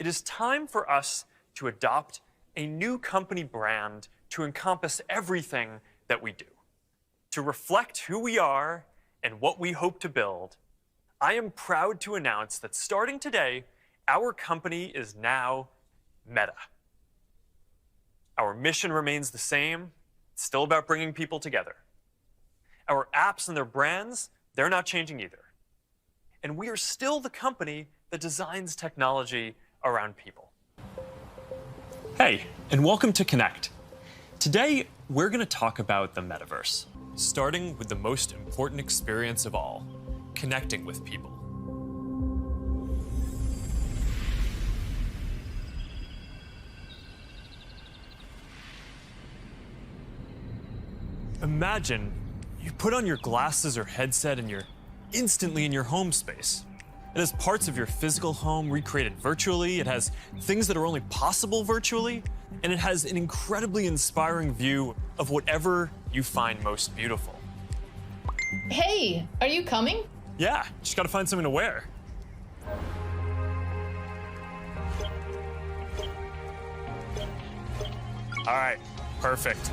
it is time for us to adopt a new company brand to encompass everything that we do. To reflect who we are and what we hope to build, I am proud to announce that starting today, our company is now Meta. Our mission remains the same. It's still about bringing people together. Our apps and their brands, they're not changing either. And we are still the company that designs technology around people. Hey, and welcome to Connect. Today, we're going to talk about the Metaverse, starting with the most important experience of all, connecting with people. Imagine you put on your glasses or headset and you're instantly in your home space. It has parts of your physical home recreated virtually, it has things that are only possible virtually, and it has an incredibly inspiring view of whatever you find most beautiful. Hey, are you coming? Yeah, just gotta find something to wear. All right, perfect.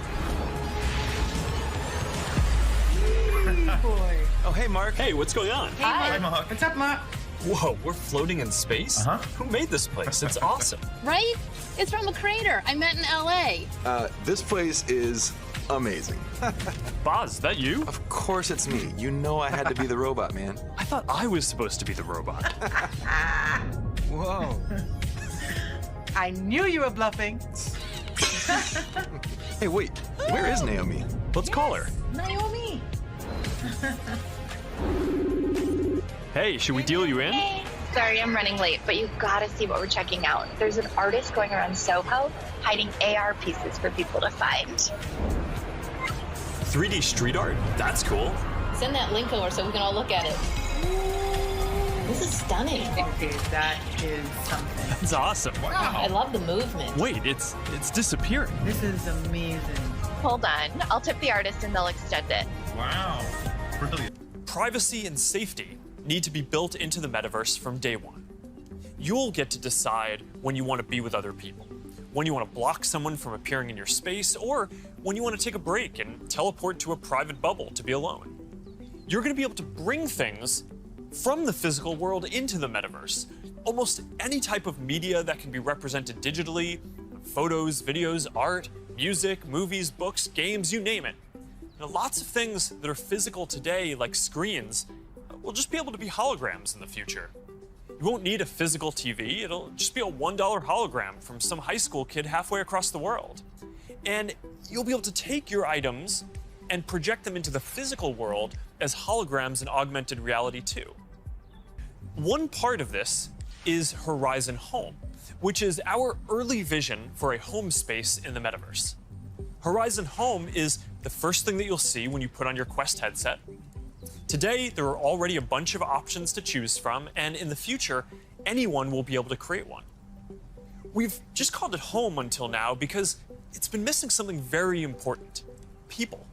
Boy. Oh, hey, Mark. Hey, what's going on? Hey, Mark. Hi, Mark. What's up, Mark? Whoa, we're floating in space? Who made this place? It's awesome. Right? It's from a creator I met in LA. This place is amazing. Boz, is that you? Of course it's me. You know I had to be the robot, man. I thought I was supposed to be the robot. Whoa. I knew you were bluffing. Hey, wait. Where is Naomi? Let's call her. Naomi. Hey, should we deal you in? Hey, sorry I'm running late, but you've got to see what we're checking out. There's an artist going around Soho hiding AR pieces for people to find. 3D street art? That's cool. Send that link over so we can all look at it. This is stunning. Okay, that is something. That's awesome. I love the movement. Wait, it's disappearing. This is amazing. Hold on, I'll tip the artist and they'll extend it. Wow, brilliant. Privacy and safety need to be built into the metaverse from day one. You'll get to decide when you want to be with other people, when you want to block someone from appearing in your space, or when you want to take a break and teleport to a private bubble to be alone. You're going to be able to bring things from the physical world into the metaverse. Almost any type of media that can be represented digitally, photos, videos, art, music, movies, books, games, you name it. And lots of things that are physical today, like screens, will just be able to be holograms in the future. You won't need a physical TV, it'll just be a $1 hologram from some high school kid halfway across the world. And you'll be able to take your items and project them into the physical world as holograms in augmented reality too. One part of this is Horizon Home, which is our early vision for a home space in the metaverse. Horizon Home is the first thing that you'll see when you put on your Quest headset. Today, there are already a bunch of options to choose from, and in the future, anyone will be able to create one. We've just called it Home until now because it's been missing something very important: people.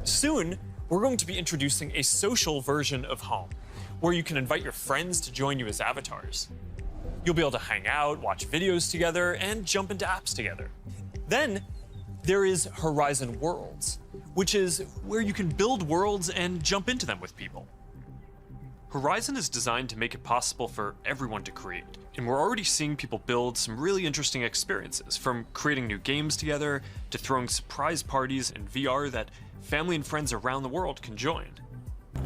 Soon, we're going to be introducing a social version of Home, where you can invite your friends to join you as avatars. You'll be able to hang out, watch videos together, and jump into apps together. Then, there is Horizon Worlds, which is where you can build worlds and jump into them with people. Horizon is designed to make it possible for everyone to create, and we're already seeing people build some really interesting experiences, from creating new games together to throwing surprise parties in VR that family and friends around the world can join.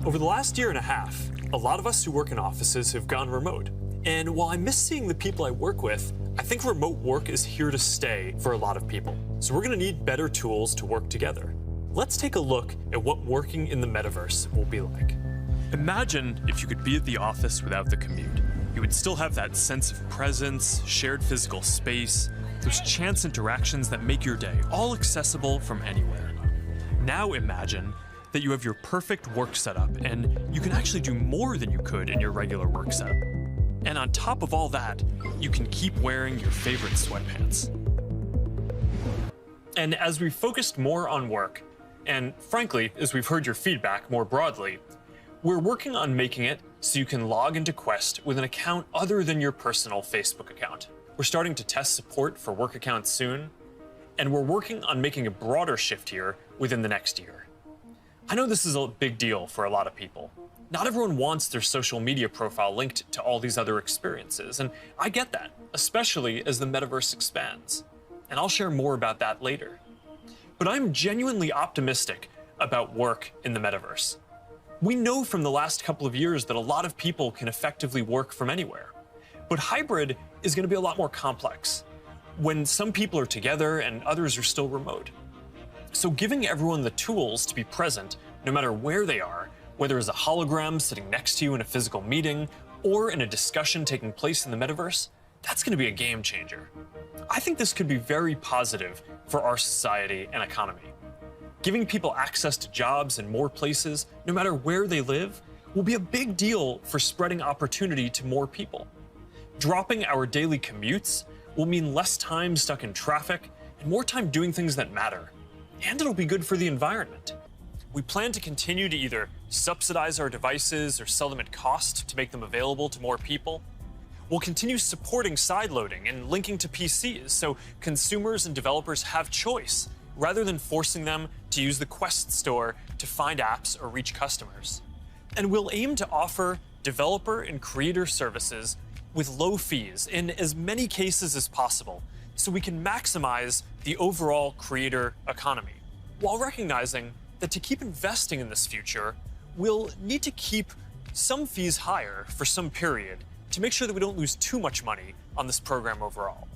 Over the last year and a half, a lot of us who work in offices have gone remote. And while I miss seeing the people I work with, I think remote work is here to stay for a lot of people. So we're going to need better tools to work together. Let's take a look at what working in the metaverse will be like. Imagine if you could be at the office without the commute. You would still have that sense of presence, shared physical space, those chance interactions that make your day all accessible from anywhere. Now imagine that you have your perfect work setup and you can actually do more than you could in your regular work setup. And on top of all that, you can keep wearing your favorite sweatpants. And as we've focused more on work, and frankly, as we've heard your feedback more broadly, we're working on making it so you can log into Quest with an account other than your personal Facebook account. We're starting to test support for work accounts soon, and we're working on making a broader shift here within the next year. I know this is a big deal for a lot of people. Not everyone wants their social media profile linked to all these other experiences, and I get that, especially as the metaverse expands. And I'll share more about that later. But I'm genuinely optimistic about work in the metaverse. We know from the last couple of years that a lot of people can effectively work from anywhere. But hybrid is going to be a lot more complex, when some people are together and others are still remote. So giving everyone the tools to be present, no matter where they are, whether as a hologram sitting next to you in a physical meeting or in a discussion taking place in the metaverse, that's going to be a game changer. I think this could be very positive for our society and economy. Giving people access to jobs in more places, no matter where they live, will be a big deal for spreading opportunity to more people. Dropping our daily commutes will mean less time stuck in traffic and more time doing things that matter. And it'll be good for the environment. We plan to continue to either subsidize our devices or sell them at cost to make them available to more people. We'll continue supporting sideloading and linking to PCs so consumers and developers have choice, rather than forcing them to use the Quest store to find apps or reach customers. And we'll aim to offer developer and creator services with low fees in as many cases as possible, so we can maximize the overall creator economy, while recognizing that to keep investing in this future, we'll need to keep some fees higher for some period to make sure that we don't lose too much money on this program overall.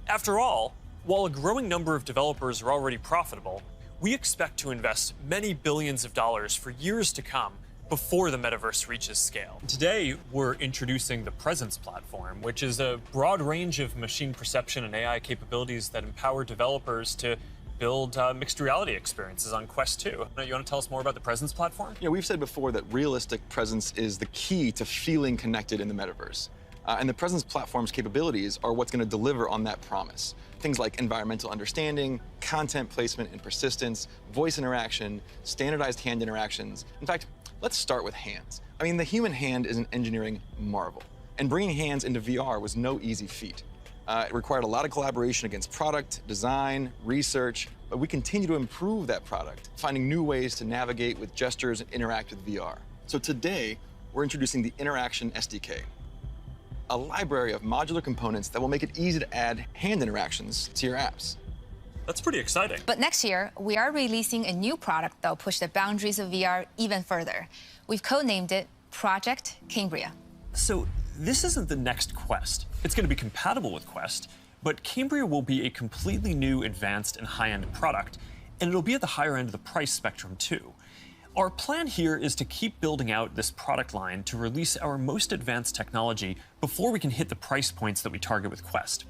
After all, while a growing number of developers are already profitable, we expect to invest many billions of dollars for years to come before the metaverse reaches scale. Today, we're introducing the Presence platform, which is a broad range of machine perception and AI capabilities that empower developers to build mixed reality experiences on Quest 2. You want to tell us more about the Presence platform? Yeah, we've said before that realistic presence is the key to feeling connected in the metaverse. And the Presence platform's capabilities are what's going to deliver on that promise. Things like environmental understanding, content placement and persistence, voice interaction, standardized hand interactions. In fact, let's start with hands. I mean, the human hand is an engineering marvel, and bringing hands into VR was no easy feat. It required a lot of collaboration against product, design, research, but we continue to improve that product, finding new ways to navigate with gestures and interact with VR. So today, we're introducing the Interaction SDK, a library of modular components that will make it easy to add hand interactions to your apps. That's pretty exciting. But next year, we are releasing a new product that will push the boundaries of VR even further. We've codenamed it Project Cambria. So this isn't the next Quest. It's going to be compatible with Quest, but Cambria will be a completely new, advanced, and high-end product, and it'll be at the higher end of the price spectrum, too. Our plan here is to keep building out this product line to release our most advanced technology before we can hit the price points that we target with Quest.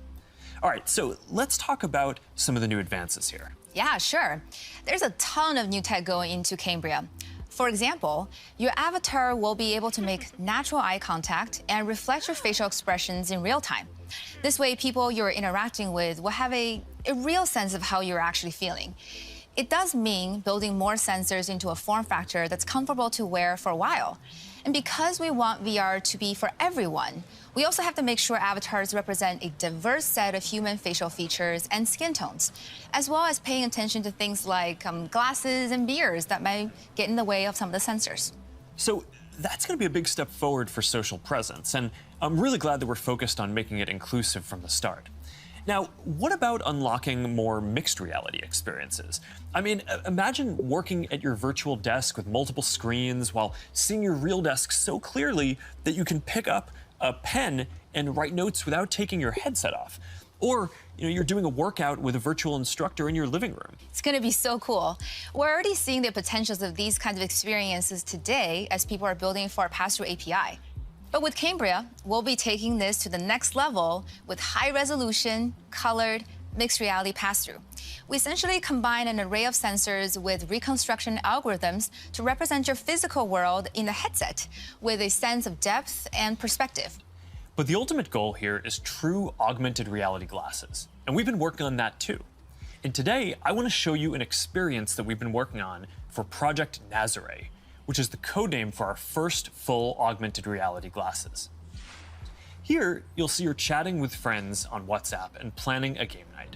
All right, so let's talk about some of the new advances here. Yeah, sure. There's a ton of new tech going into Cambria. For example, your avatar will be able to make natural eye contact and reflect your facial expressions in real time. This way, people you're interacting with will have a real sense of how you're actually feeling. It does mean building more sensors into a form factor that's comfortable to wear for a while. And because we want VR to be for everyone, we also have to make sure avatars represent a diverse set of human facial features and skin tones, as well as paying attention to things like glasses and beards that might get in the way of some of the sensors. So that's going to be a big step forward for social presence, and I'm really glad that we're focused on making it inclusive from the start. Now, what about unlocking more mixed reality experiences? I mean, imagine working at your virtual desk with multiple screens while seeing your real desk so clearly that you can pick up a pen and write notes without taking your headset off. Or, you're doing a workout with a virtual instructor in your living room. It's going to be so cool. We're already seeing the potentials of these kinds of experiences today as people are building for our pass-through API. But with Cambria, we'll be taking this to the next level with high-resolution, colored, mixed reality pass-through. We essentially combine an array of sensors with reconstruction algorithms to represent your physical world in the headset with a sense of depth and perspective. But the ultimate goal here is true augmented reality glasses, and we've been working on that too. And today, I want to show you an experience that we've been working on for Project Nazare, which is the codename for our first full augmented reality glasses. Here, you'll see you're chatting with friends on WhatsApp and planning a game night.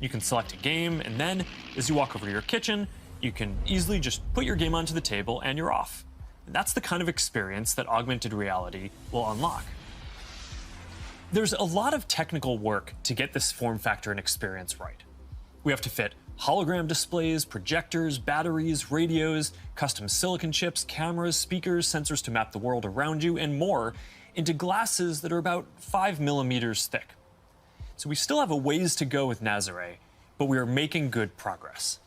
You can select a game, and then, as you walk over to your kitchen, you can easily just put your game onto the table and you're off. And that's the kind of experience that augmented reality will unlock. There's a lot of technical work to get this form factor and experience right. We have to fit hologram displays, projectors, batteries, radios, custom silicon chips, cameras, speakers, sensors to map the world around you, and more into glasses that are about 5 millimeters thick. So we still have a ways to go with Nazare, but we are making good progress.